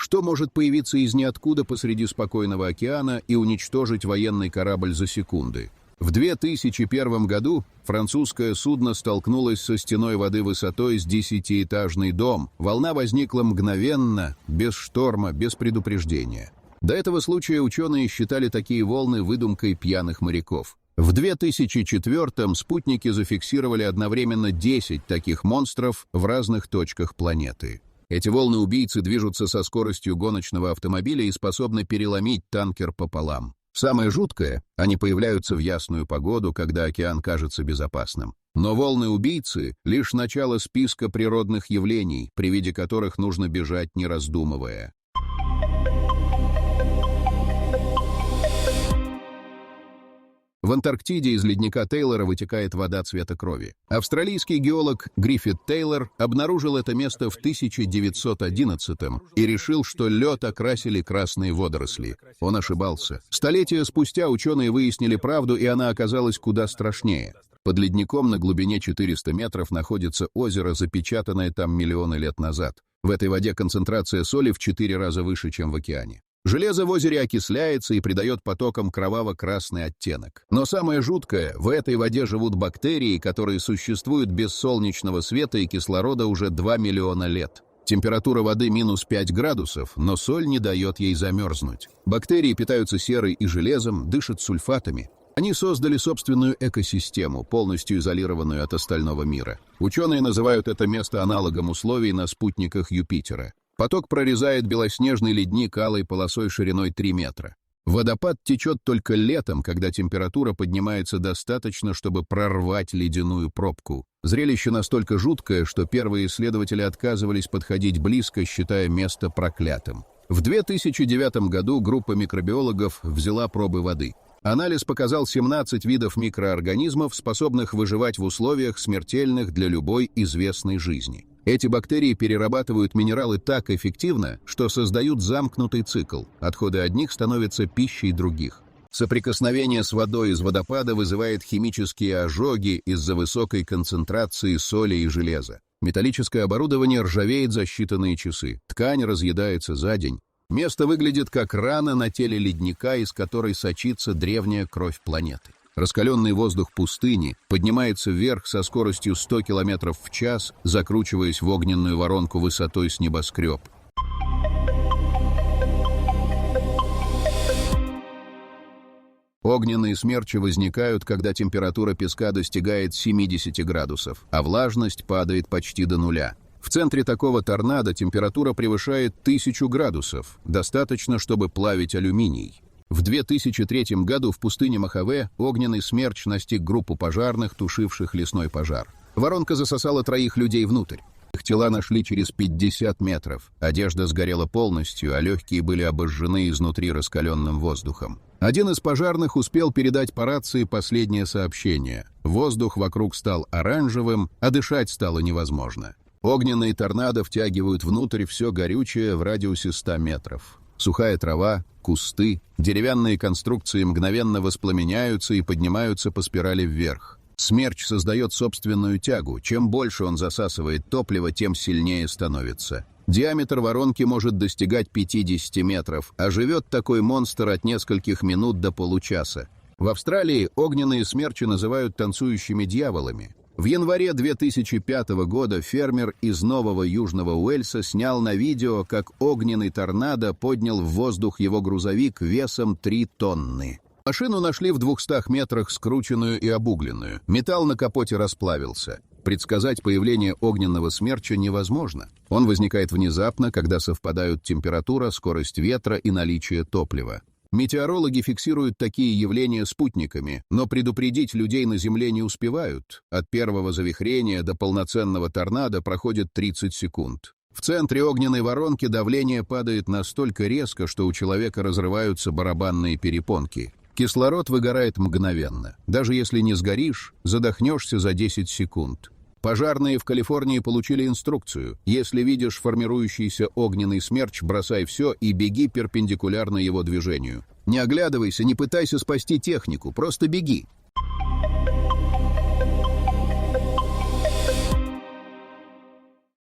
Что может появиться из ниоткуда посреди спокойного океана и уничтожить военный корабль за секунды? В 2001 году французское судно столкнулось со стеной воды высотой с 10-этажный дом. Волна возникла мгновенно, без шторма, без предупреждения. До этого случая ученые считали такие волны выдумкой пьяных моряков. В 2004-м спутники зафиксировали одновременно 10 таких монстров в разных точках планеты. Эти волны-убийцы движутся со скоростью гоночного автомобиля и способны переломить танкер пополам. Самое жуткое, они появляются в ясную погоду, когда океан кажется безопасным. Но волны-убийцы — лишь начало списка природных явлений, при виде которых нужно бежать, не раздумывая. В Антарктиде из ледника Тейлора вытекает вода цвета крови. Австралийский геолог Гриффит Тейлор обнаружил это место в 1911-м и решил, что лед окрасили красные водоросли. Он ошибался. Столетия спустя ученые выяснили правду, и она оказалась куда страшнее. Под ледником на глубине 400 метров находится озеро, запечатанное там миллионы лет назад. В этой воде концентрация соли в 4 раза выше, чем в океане. Железо в озере окисляется и придает потокам кроваво-красный оттенок. Но самое жуткое, в этой воде живут бактерии, которые существуют без солнечного света и кислорода уже 2 миллиона лет. Температура воды минус 5 градусов, но соль не дает ей замерзнуть. Бактерии питаются серой и железом, дышат сульфатами. Они создали собственную экосистему, полностью изолированную от остального мира. Ученые называют это место аналогом условий на спутниках Юпитера. Поток прорезает белоснежный ледник алой полосой шириной 3 метра. Водопад течет только летом, когда температура поднимается достаточно, чтобы прорвать ледяную пробку. Зрелище настолько жуткое, что первые исследователи отказывались подходить близко, считая место проклятым. В 2009 году группа микробиологов взяла пробы воды. Анализ показал 17 видов микроорганизмов, способных выживать в условиях, смертельных для любой известной жизни. Эти бактерии перерабатывают минералы так эффективно, что создают замкнутый цикл. Отходы одних становятся пищей других. Соприкосновение с водой из водопада вызывает химические ожоги из-за высокой концентрации соли и железа. Металлическое оборудование ржавеет за считанные часы. Ткань разъедается за день. Место выглядит как рана на теле ледника, из которой сочится древняя кровь планеты. Раскаленный воздух пустыни поднимается вверх со скоростью 100 км в час, закручиваясь в огненную воронку высотой с небоскреб. Огненные смерчи возникают, когда температура песка достигает 70 градусов, а влажность падает почти до нуля. В центре такого торнадо температура превышает 1000 градусов, достаточно, чтобы плавить алюминий. В 2003 году в пустыне Мохаве огненный смерч настиг группу пожарных, тушивших лесной пожар. Воронка засосала 3 людей внутрь. Их тела нашли через 50 метров. Одежда сгорела полностью, а легкие были обожжены изнутри раскаленным воздухом. Один из пожарных успел передать по рации последнее сообщение. Воздух вокруг стал оранжевым, а дышать стало невозможно. Огненные торнадо втягивают внутрь все горючее в радиусе 100 метров. Сухая трава, кусты, деревянные конструкции мгновенно воспламеняются и поднимаются по спирали вверх. Смерч создает собственную тягу. Чем больше он засасывает топливо, тем сильнее становится. Диаметр воронки может достигать 50 метров, а живет такой монстр от нескольких минут до получаса. В Австралии огненные смерчи называют танцующими дьяволами. В январе 2005 года фермер из Нового Южного Уэльса снял на видео, как огненный торнадо поднял в воздух его грузовик весом 3 тонны. Машину нашли в 200 метрах скрученную и обугленную. Металл на капоте расплавился. Предсказать появление огненного смерча невозможно. Он возникает внезапно, когда совпадают температура, скорость ветра и наличие топлива. Метеорологи фиксируют такие явления спутниками, но предупредить людей на Земле не успевают. От первого завихрения до полноценного торнадо проходит 30 секунд. В центре огненной воронки давление падает настолько резко, что у человека разрываются барабанные перепонки. Кислород выгорает мгновенно. Даже если не сгоришь, задохнешься за 10 секунд. Пожарные в Калифорнии получили инструкцию: если видишь формирующийся огненный смерч, бросай все и беги перпендикулярно его движению. Не оглядывайся, не пытайся спасти технику, просто беги.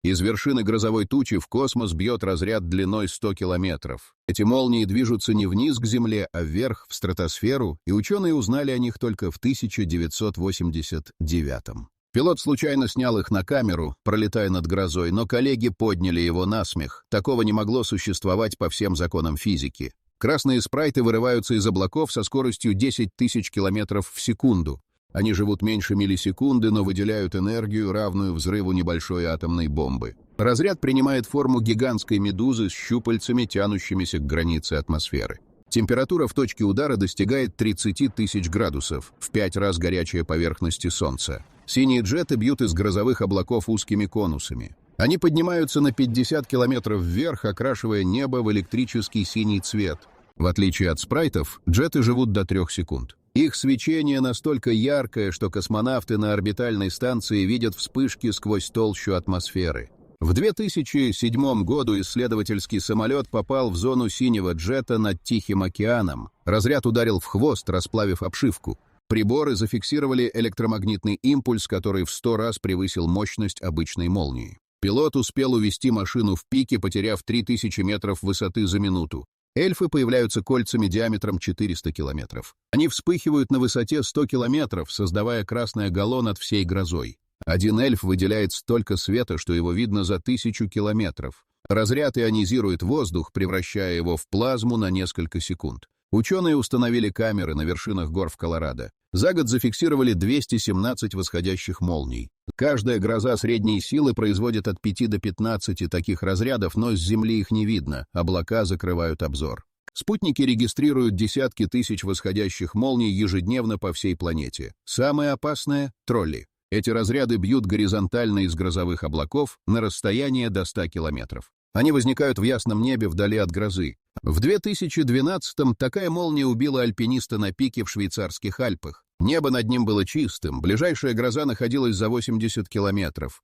Из вершины грозовой тучи в космос бьет разряд длиной 100 километров. Эти молнии движутся не вниз к Земле, а вверх, в стратосферу, и ученые узнали о них только в 1989-м. Пилот случайно снял их на камеру, пролетая над грозой, но коллеги подняли его на смех. Такого не могло существовать по всем законам физики. Красные спрайты вырываются из облаков со скоростью 10 тысяч километров в секунду. Они живут меньше миллисекунды, но выделяют энергию, равную взрыву небольшой атомной бомбы. Разряд принимает форму гигантской медузы с щупальцами, тянущимися к границе атмосферы. Температура в точке удара достигает 30 тысяч градусов, в 5 раз горячее поверхности Солнца. Синие джеты бьют из грозовых облаков узкими конусами. Они поднимаются на 50 километров вверх, окрашивая небо в электрический синий цвет. В отличие от спрайтов, джеты живут до 3 секунд. Их свечение настолько яркое, что космонавты на орбитальной станции видят вспышки сквозь толщу атмосферы. В 2007 году исследовательский самолет попал в зону синего джета над Тихим океаном. Разряд ударил в хвост, расплавив обшивку. Приборы зафиксировали электромагнитный импульс, который в 100 раз превысил мощность обычной молнии. Пилот успел увести машину в пике, потеряв 3000 метров высоты за минуту. Эльфы появляются кольцами диаметром 400 километров. Они вспыхивают на высоте 100 километров, создавая красное гало над всей грозой. Один эльф выделяет столько света, что его видно за 1000 километров. Разряд ионизирует воздух, превращая его в плазму на несколько секунд. Ученые установили камеры на вершинах гор в Колорадо. За год зафиксировали 217 восходящих молний. Каждая гроза средней силы производит от 5 до 15 таких разрядов, но с Земли их не видно, облака закрывают обзор. Спутники регистрируют десятки тысяч восходящих молний ежедневно по всей планете. Самое опасное — тролли. Эти разряды бьют горизонтально из грозовых облаков на расстояние до 100 километров. Они возникают в ясном небе вдали от грозы. В 2012-м такая молния убила альпиниста на пике в швейцарских Альпах. Небо над ним было чистым, ближайшая гроза находилась за 80 километров.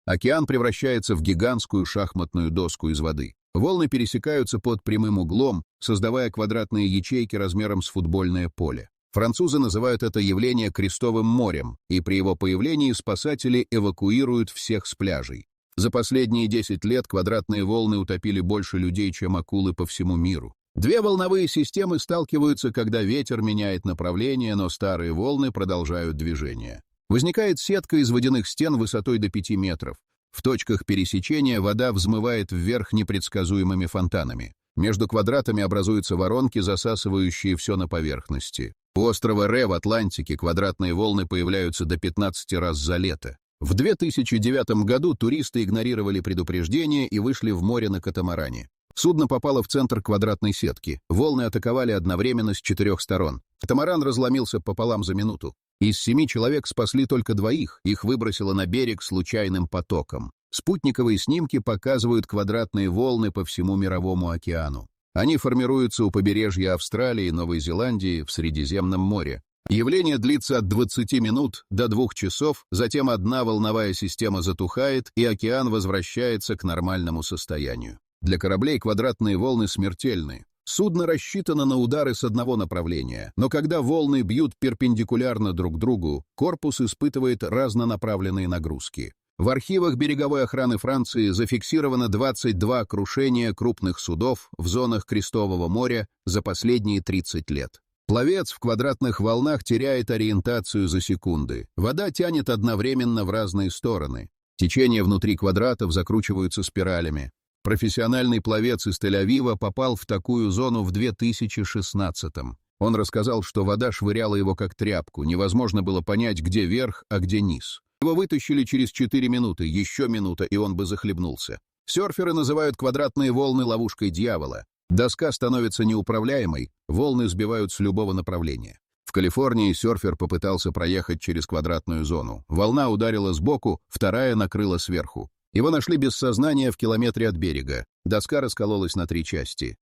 Океан превращается в гигантскую шахматную доску из воды. Волны пересекаются под прямым углом, создавая квадратные ячейки размером с футбольное поле. Французы называют это явление Крестовым морем, и при его появлении спасатели эвакуируют всех с пляжей. За последние 10 лет квадратные волны утопили больше людей, чем акулы по всему миру. Две волновые системы сталкиваются, когда ветер меняет направление, но старые волны продолжают движение. Возникает сетка из водяных стен высотой до 5 метров. В точках пересечения вода взмывает вверх непредсказуемыми фонтанами. Между квадратами образуются воронки, засасывающие все на поверхности. У острова Рэ в Атлантике квадратные волны появляются до 15 раз за лето. В 2009 году туристы игнорировали предупреждение и вышли в море на катамаране. Судно попало в центр квадратной сетки. Волны атаковали одновременно с 4 сторон. Катамаран разломился пополам за минуту. Из 7 человек спасли только 2, их выбросило на берег случайным потоком. Спутниковые снимки показывают квадратные волны по всему Мировому океану. Они формируются у побережья Австралии и Новой Зеландии в Средиземном море. Явление длится от 20 минут до 2 часов, затем одна волновая система затухает, и океан возвращается к нормальному состоянию. Для кораблей квадратные волны смертельны. Судно рассчитано на удары с одного направления, но когда волны бьют перпендикулярно друг другу, корпус испытывает разнонаправленные нагрузки. В архивах береговой охраны Франции зафиксировано 22 крушения крупных судов в зонах Крестового моря за последние 30 лет. Пловец в квадратных волнах теряет ориентацию за секунды. Вода тянет одновременно в разные стороны. Течения внутри квадратов закручиваются спиралями. Профессиональный пловец из Тель-Авива попал в такую зону в 2016-м. Он рассказал, что вода швыряла его как тряпку, невозможно было понять, где верх, а где низ. Его вытащили через 4 минуты, еще минута, и он бы захлебнулся. Серферы называют квадратные волны ловушкой дьявола. Доска становится неуправляемой, волны сбивают с любого направления. В Калифорнии серфер попытался проехать через квадратную зону. Волна ударила сбоку, вторая накрыла сверху. Его нашли без сознания в километре от берега. Доска раскололась на 3 части.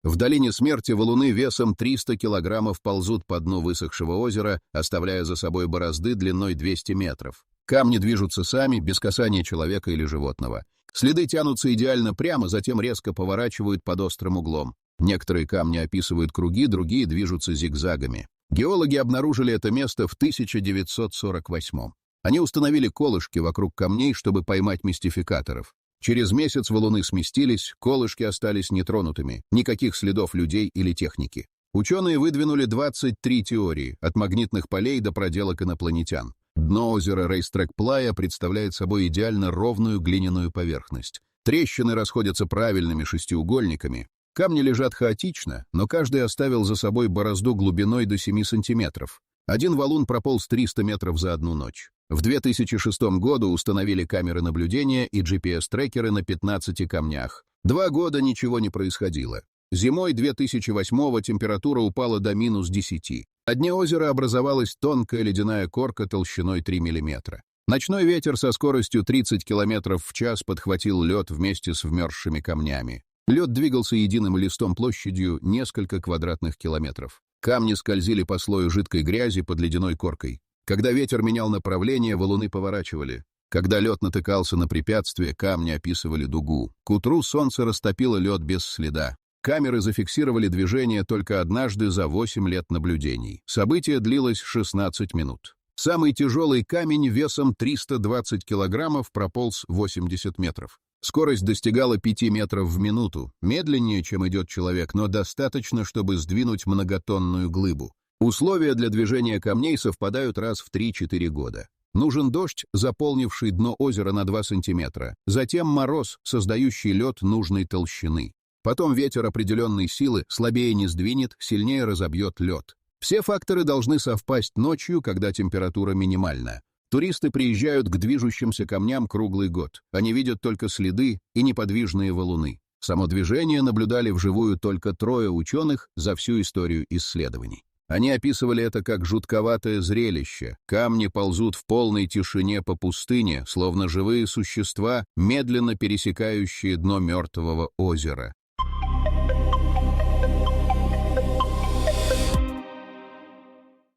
В долине смерти валуны весом 300 килограммов ползут по дну высохшего озера, оставляя за собой борозды длиной 200 метров. Камни движутся сами, без касания человека или животного. Следы тянутся идеально прямо, затем резко поворачивают под острым углом. Некоторые камни описывают круги, другие движутся зигзагами. Геологи обнаружили это место в 1948-м. Они установили колышки вокруг камней, чтобы поймать мистификаторов. Через месяц валуны сместились, колышки остались нетронутыми, никаких следов людей или техники. Ученые выдвинули 23 теории, от магнитных полей до проделок инопланетян. Дно озера Рейстрек-Плая представляет собой идеально ровную глиняную поверхность. Трещины расходятся правильными шестиугольниками. Камни лежат хаотично, но каждый оставил за собой борозду глубиной до 7 сантиметров. Один валун прополз 300 метров за одну ночь. В 2006 году установили камеры наблюдения и GPS-трекеры на 15 камнях. 2 года ничего не происходило. Зимой 2008-го температура упала до -10. На дне озера образовалась тонкая ледяная корка толщиной 3 мм. Ночной ветер со скоростью 30 км в час подхватил лед вместе с вмерзшими камнями. Лед двигался единым листом площадью несколько квадратных километров. Камни скользили по слою жидкой грязи под ледяной коркой. Когда ветер менял направление, валуны поворачивали. Когда лед натыкался на препятствие, камни описывали дугу. К утру солнце растопило лед без следа. Камеры зафиксировали движение только однажды за 8 лет наблюдений. Событие длилось 16 минут. Самый тяжелый камень весом 320 килограммов прополз 80 метров. Скорость достигала 5 метров в минуту, медленнее, чем идет человек, но достаточно, чтобы сдвинуть многотонную глыбу. Условия для движения камней совпадают раз в 3-4 года. Нужен дождь, заполнивший дно озера на 2 сантиметра, затем мороз, создающий лед нужной толщины. Потом ветер определенной силы слабее не сдвинет, сильнее разобьет лед. Все факторы должны совпасть ночью, когда температура минимальна. Туристы приезжают к движущимся камням круглый год. Они видят только следы и неподвижные валуны. Само движение наблюдали вживую только 3 ученых за всю историю исследований. Они описывали это как жутковатое зрелище. Камни ползут в полной тишине по пустыне, словно живые существа, медленно пересекающие дно мертвого озера.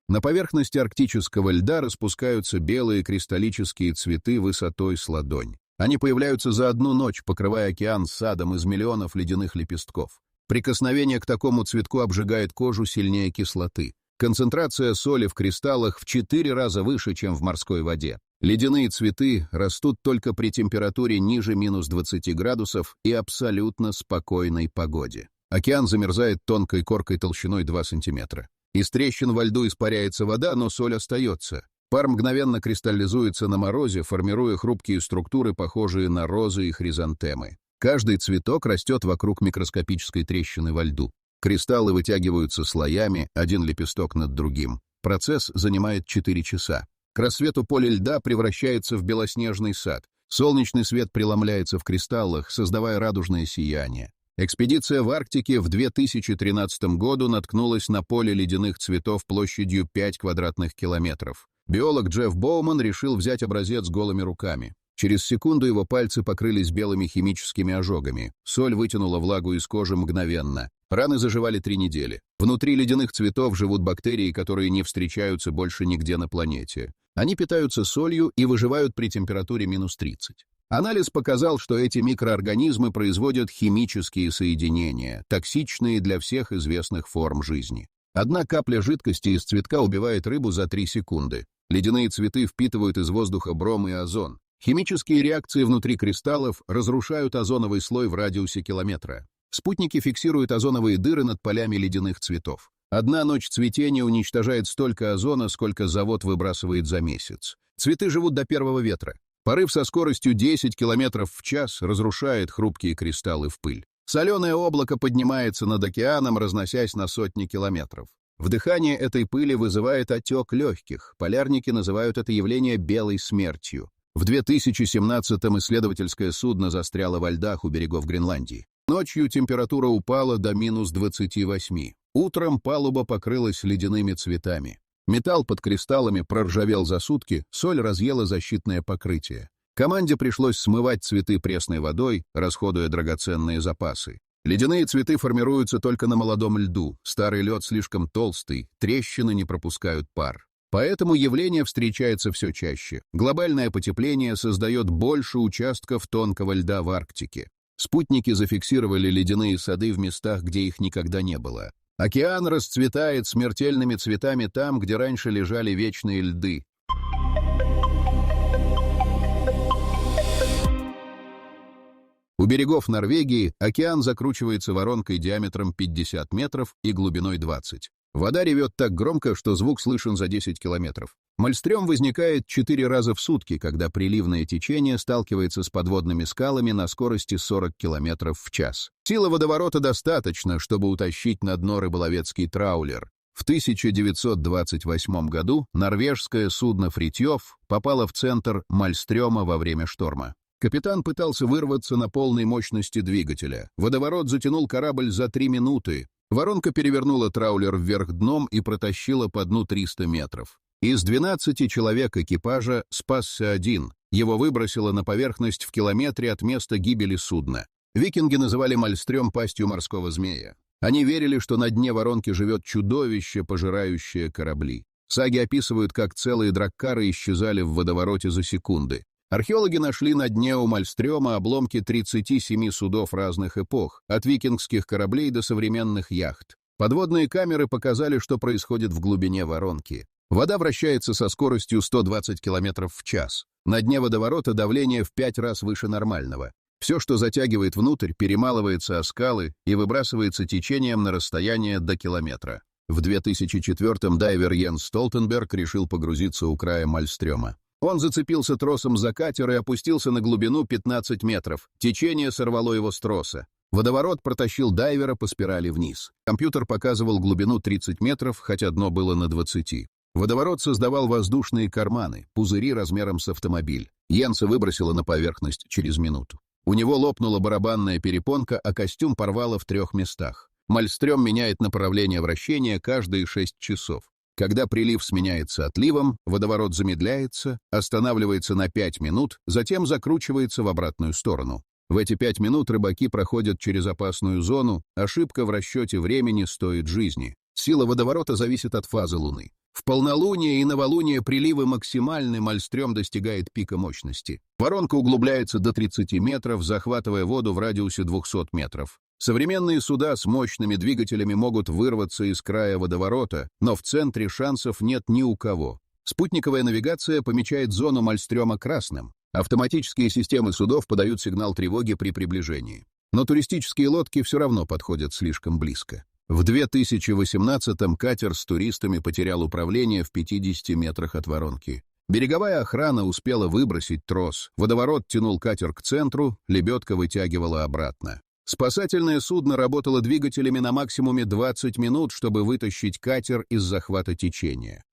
На поверхности арктического льда распускаются белые кристаллические цветы высотой с ладонь. Они появляются за одну ночь, покрывая океан садом из миллионов ледяных лепестков. Прикосновение к такому цветку обжигает кожу сильнее кислоты. Концентрация соли в кристаллах в 4 раза выше, чем в морской воде. Ледяные цветы растут только при температуре ниже -20 градусов и абсолютно спокойной погоде. Океан замерзает тонкой коркой толщиной 2 сантиметра. Из трещин во льду испаряется вода, но соль остается. Пар мгновенно кристаллизуется на морозе, формируя хрупкие структуры, похожие на розы и хризантемы. Каждый цветок растет вокруг микроскопической трещины во льду. Кристаллы вытягиваются слоями, один лепесток над другим. Процесс занимает 4 часа. К рассвету поле льда превращается в белоснежный сад. Солнечный свет преломляется в кристаллах, создавая радужное сияние. Экспедиция в Арктике в 2013 году наткнулась на поле ледяных цветов площадью 5 квадратных километров. Биолог Джефф Боуман решил взять образец голыми руками. Через секунду его пальцы покрылись белыми химическими ожогами. Соль вытянула влагу из кожи мгновенно. Раны заживали 3 недели. Внутри ледяных цветов живут бактерии, которые не встречаются больше нигде на планете. Они питаются солью и выживают при температуре -30. Анализ показал, что эти микроорганизмы производят химические соединения, токсичные для всех известных форм жизни. Одна капля жидкости из цветка убивает рыбу за 3 секунды. Ледяные цветы впитывают из воздуха бром и озон. Химические реакции внутри кристаллов разрушают озоновый слой в радиусе километра. Спутники фиксируют озоновые дыры над полями ледяных цветов. Одна ночь цветения уничтожает столько озона, сколько завод выбрасывает за месяц. Цветы живут до первого ветра. Порыв со скоростью 10 км в час разрушает хрупкие кристаллы в пыль. Соленое облако поднимается над океаном, разносясь на сотни километров. Вдыхание этой пыли вызывает отек легких. Полярники называют это явление «белой смертью». В 2017-м исследовательское судно застряло во льдах у берегов Гренландии. Ночью температура упала до -28. Утром палуба покрылась ледяными цветами. Металл под кристаллами проржавел за сутки, соль разъела защитное покрытие. Команде пришлось смывать цветы пресной водой, расходуя драгоценные запасы. Ледяные цветы формируются только на молодом льду, старый лед слишком толстый, трещины не пропускают пар. Поэтому явление встречается все чаще. Глобальное потепление создает больше участков тонкого льда в Арктике. Спутники зафиксировали ледяные сады в местах, где их никогда не было. Океан расцветает смертельными цветами там, где раньше лежали вечные льды. У берегов Норвегии океан закручивается воронкой диаметром 50 метров и глубиной 20. Вода ревет так громко, что звук слышен за 10 километров. Мальстрём возникает 4 раза в сутки, когда приливное течение сталкивается с подводными скалами на скорости 40 километров в час. Сила водоворота достаточно, чтобы утащить на дно рыболовецкий траулер. В 1928 году норвежское судно «Фритьёф» попало в центр Мальстрёма во время шторма. Капитан пытался вырваться на полной мощности двигателя. Водоворот затянул корабль за 3 минуты. Воронка перевернула траулер вверх дном и протащила по дну 300 метров. Из 12 человек экипажа спасся один. Его выбросило на поверхность в километре от места гибели судна. Викинги называли Мальстрём пастью морского змея. Они верили, что на дне воронки живет чудовище, пожирающее корабли. Саги описывают, как целые драккары исчезали в водовороте за секунды. Археологи нашли на дне у Мальстрёма обломки 37 судов разных эпох, от викингских кораблей до современных яхт. Подводные камеры показали, что происходит в глубине воронки. Вода вращается со скоростью 120 км в час. На дне водоворота давление в 5 раз выше нормального. Все, что затягивает внутрь, перемалывается о скалы и выбрасывается течением на расстояние до километра. В 2004-м дайвер Йенс Столтенберг решил погрузиться у края Мальстрёма. Он зацепился тросом за катер и опустился на глубину 15 метров. Течение сорвало его с троса. Водоворот протащил дайвера по спирали вниз. Компьютер показывал глубину 30 метров, хотя дно было на 20. Водоворот создавал воздушные карманы, пузыри размером с автомобиль. Йенса выбросило на поверхность через минуту. У него лопнула барабанная перепонка, а костюм порвало в 3 местах. Мальстрём меняет направление вращения каждые 6 часов. Когда прилив сменяется отливом, водоворот замедляется, останавливается на 5 минут, затем закручивается в обратную сторону. В эти 5 минут рыбаки проходят через опасную зону, ошибка в расчете времени стоит жизни. Сила водоворота зависит от фазы Луны. В полнолуние и новолуние приливы максимальны, Мальстрём достигает пика мощности. Воронка углубляется до 30 метров, захватывая воду в радиусе 200 метров. Современные суда с мощными двигателями могут вырваться из края водоворота, но в центре шансов нет ни у кого. Спутниковая навигация помечает зону Мальстрёма красным. Автоматические системы судов подают сигнал тревоги при приближении. Но туристические лодки все равно подходят слишком близко. В 2018-м катер с туристами потерял управление в 50 метрах от воронки. Береговая охрана успела выбросить трос. Водоворот тянул катер к центру, лебедка вытягивала обратно. Спасательное судно работало двигателями на максимуме 20 минут, чтобы вытащить катер из захвата течения.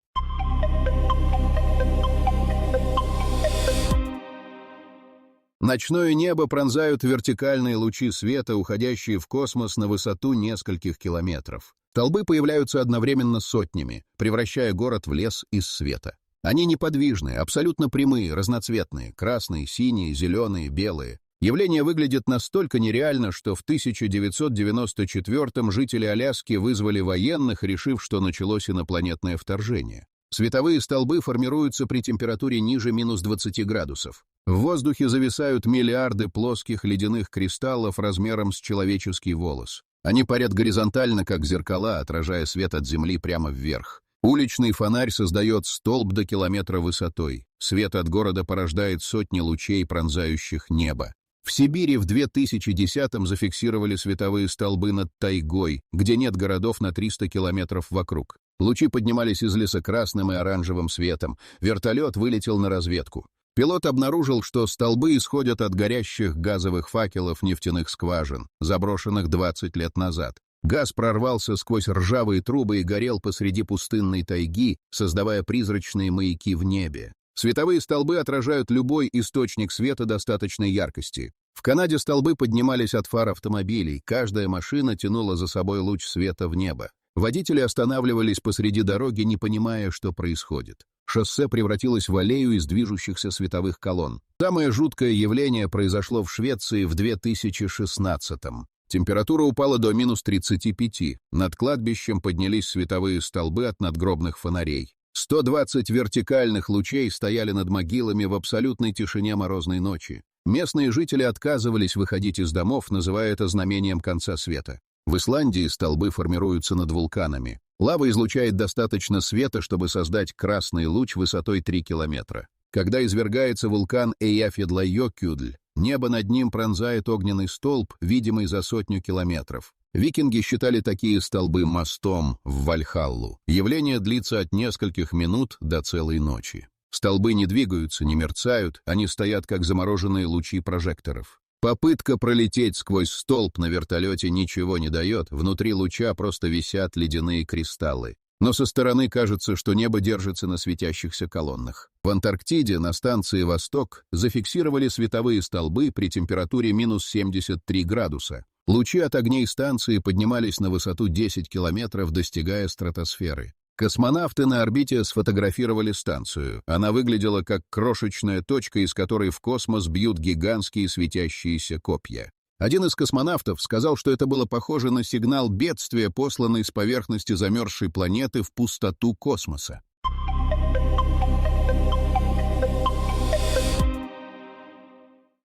Ночное небо пронзают вертикальные лучи света, уходящие в космос на высоту нескольких километров. Столбы появляются одновременно сотнями, превращая город в лес из света. Они неподвижные, абсолютно прямые, разноцветные, красные, синие, зеленые, белые. Явление выглядит настолько нереально, что в 1994-м жители Аляски вызвали военных, решив, что началось инопланетное вторжение. Световые столбы формируются при температуре ниже минус 20 градусов. В воздухе зависают миллиарды плоских ледяных кристаллов размером с человеческий волос. Они парят горизонтально, как зеркала, отражая свет от Земли прямо вверх. Уличный фонарь создает столб до километра высотой. Свет от города порождает сотни лучей, пронзающих небо. В Сибири в 2010-м зафиксировали световые столбы над тайгой, где нет городов на 300 километров вокруг. Лучи поднимались из леса красным и оранжевым светом. Вертолет вылетел на разведку. Пилот обнаружил, что столбы исходят от горящих газовых факелов нефтяных скважин, заброшенных 20 лет назад. Газ прорвался сквозь ржавые трубы и горел посреди пустынной тайги, создавая призрачные маяки в небе. Световые столбы отражают любой источник света достаточной яркости. В Канаде столбы поднимались от фар автомобилей, каждая машина тянула за собой луч света в небо. Водители останавливались посреди дороги, не понимая, что происходит. Шоссе превратилось в аллею из движущихся световых колонн. Самое жуткое явление произошло в Швеции в 2016-м. Температура упала до минус 35. Над кладбищем поднялись световые столбы от надгробных фонарей. 120 вертикальных лучей стояли над могилами в абсолютной тишине морозной ночи. Местные жители отказывались выходить из домов, называя это знамением конца света. В Исландии столбы формируются над вулканами. Лава излучает достаточно света, чтобы создать красный луч высотой 3 километра. Когда извергается вулкан Эйяфjallajökull, небо над ним пронзает огненный столб, видимый за 100 километров. Викинги считали такие столбы мостом в Вальхаллу. Явление длится от нескольких минут до целой ночи. Столбы не двигаются, не мерцают, они стоят как замороженные лучи прожекторов. Попытка пролететь сквозь столб на вертолете ничего не дает, внутри луча просто висят ледяные кристаллы. Но со стороны кажется, что небо держится на светящихся колоннах. В Антарктиде на станции «Восток» зафиксировали световые столбы при температуре минус 73 градуса. Лучи от огней станции поднимались на высоту 10 километров, достигая стратосферы. Космонавты на орбите сфотографировали станцию. Она выглядела как крошечная точка, из которой в космос бьют гигантские светящиеся копья. Один из космонавтов сказал, что это было похоже на сигнал бедствия, посланный с поверхности замерзшей планеты в пустоту космоса.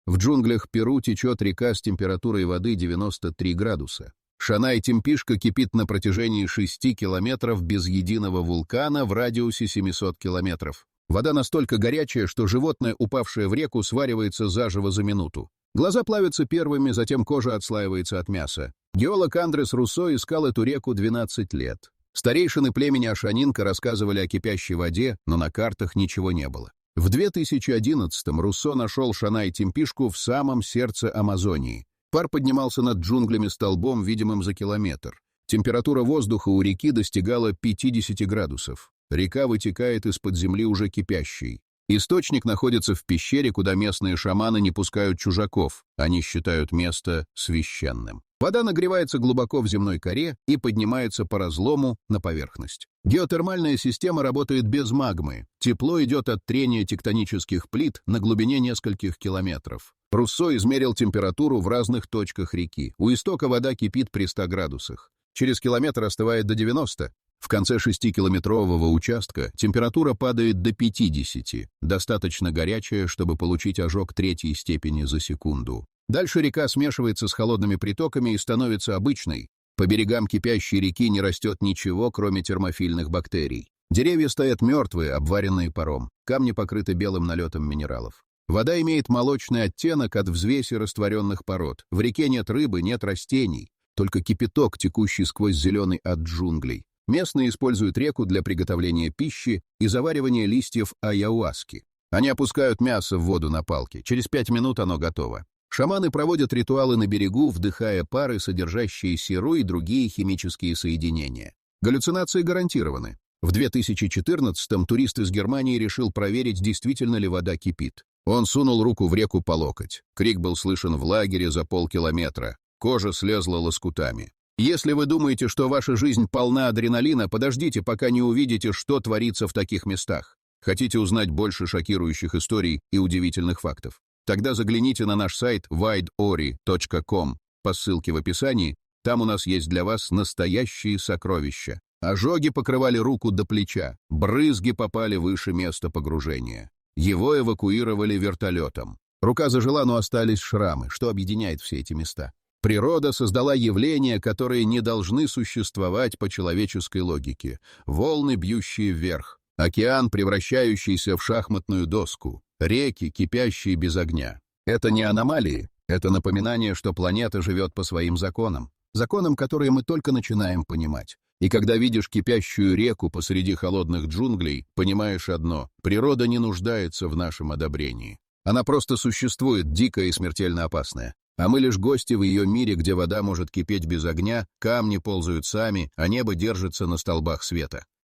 В джунглях Перу течет река с температурой воды 93 градуса. Шанай-Темпишка кипит на протяжении 6 километров без единого вулкана в радиусе 700 километров. Вода настолько горячая, что животное, упавшее в реку, сваривается заживо за минуту. Глаза плавятся первыми, затем кожа отслаивается от мяса. Геолог Андрес Руссо искал эту реку 12 лет. Старейшины племени Ашанинка рассказывали о кипящей воде, но на картах ничего не было. В 2011-м Руссо нашел Шанай-Темпишку в самом сердце Амазонии. Пар поднимался над джунглями столбом, видимым за километр. Температура воздуха у реки достигала 50 градусов. Река вытекает из-под земли уже кипящей. Источник находится в пещере, куда местные шаманы не пускают чужаков. Они считают место священным. Вода нагревается глубоко в земной коре и поднимается по разлому на поверхность. Геотермальная система работает без магмы. Тепло идет от трения тектонических плит на глубине нескольких километров. Руссо измерил температуру в разных точках реки. У истока вода кипит при 100 градусах. Через километр остывает до 90. В конце 6-километрового участка температура падает до 50, достаточно горячая, чтобы получить ожог 3-й степени за секунду. Дальше река смешивается с холодными притоками и становится обычной. По берегам кипящей реки не растет ничего, кроме термофильных бактерий. Деревья стоят мертвые, обваренные паром. Камни покрыты белым налетом минералов. Вода имеет молочный оттенок от взвеси растворенных пород. В реке нет рыбы, нет растений, только кипяток, текущий сквозь зеленый ад джунглей. Местные используют реку для приготовления пищи и заваривания листьев аяуаски. Они опускают мясо в воду на палке. Через 5 минут оно готово. Шаманы проводят ритуалы на берегу, вдыхая пары, содержащие серу и другие химические соединения. Галлюцинации гарантированы. В 2014-м турист из Германии решил проверить, действительно ли вода кипит. Он сунул руку в реку по локоть. Крик был слышен в лагере за полкилометра. Кожа слезла лоскутами. Если вы думаете, что ваша жизнь полна адреналина, подождите, пока не увидите, что творится в таких местах. Хотите узнать больше шокирующих историй и удивительных фактов? Тогда загляните на наш сайт wideori.com по ссылке в описании. Там у нас есть для вас настоящие сокровища. Ожоги покрывали руку до плеча, брызги попали выше места погружения. Его эвакуировали вертолетом. Рука зажила, но остались шрамы, что объединяет все эти места. Природа создала явления, которые не должны существовать по человеческой логике. Волны, бьющие вверх, океан, превращающийся в шахматную доску, реки, кипящие без огня. Это не аномалии, это напоминание, что планета живет по своим законам, законам, которые мы только начинаем понимать. И когда видишь кипящую реку посреди холодных джунглей, понимаешь одно: природа не нуждается в нашем одобрении. Она просто существует, дикая и смертельно опасная. А мы лишь гости в ее мире, где вода может кипеть без огня, камни ползают сами, а небо держится на столбах света.